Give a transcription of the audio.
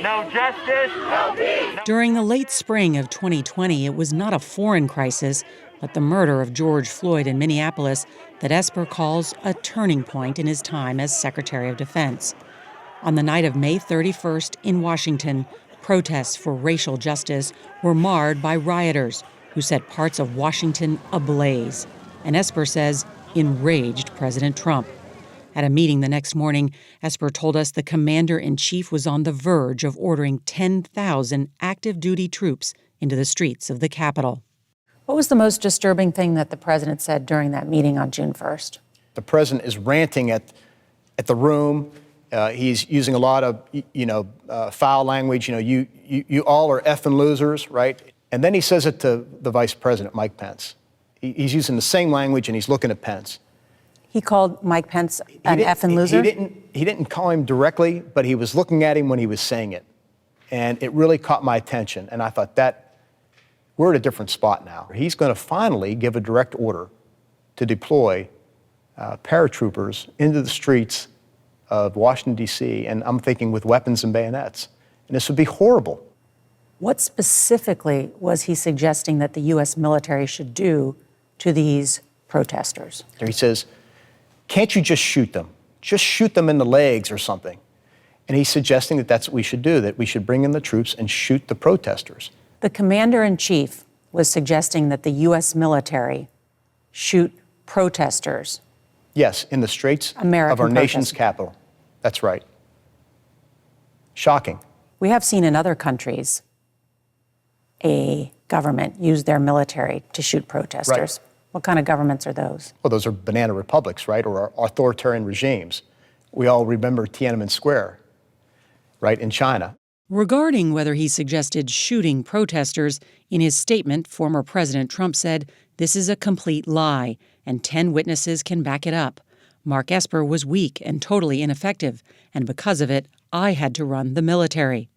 No justice, no peace. During the late spring of 2020, it was not a foreign crisis, but the murder of George Floyd in Minneapolis that Esper calls a turning point in his time as Secretary of Defense. On the night of May 31st in Washington, protests for racial justice were marred by rioters who set parts of Washington ablaze, and Esper says enraged President Trump. At a meeting the next morning, Esper told us the commander-in-chief was on the verge of ordering 10,000 active-duty troops into the streets of the Capitol. What was the most disturbing thing that the president said during that meeting on June 1st? The president is ranting at the room. He's using a lot of, foul language. You all are effing losers, right? And then he says it to the vice president, Mike Pence. He's using the same language, and he's looking at Pence. He called Mike Pence an effing loser? He didn't call him directly, but he was looking at him when he was saying it. And it really caught my attention. And I thought we're at a different spot now. He's going to finally give a direct order to deploy paratroopers into the streets of Washington, D.C., and I'm thinking with weapons and bayonets. And this would be horrible. What specifically was he suggesting that the U.S. military should do to these protesters? He says, can't you just shoot them? Just shoot them in the legs or something. And he's suggesting that that's what we should do, that we should bring in the troops and shoot the protesters. The commander-in-chief was suggesting that the U.S. military shoot protesters. Yes, in the streets of our nation's capital. That's right. Shocking. We have seen in other countries a government use their military to shoot protesters. Right. What kind of governments are those? Well, those are banana republics, right, or authoritarian regimes. We all remember Tiananmen Square, right, in China. Regarding whether he suggested shooting protesters, in his statement, former President Trump said, "This is a complete lie, and 10 witnesses can back it up. Mark Esper was weak and totally ineffective, and because of it, I had to run the military."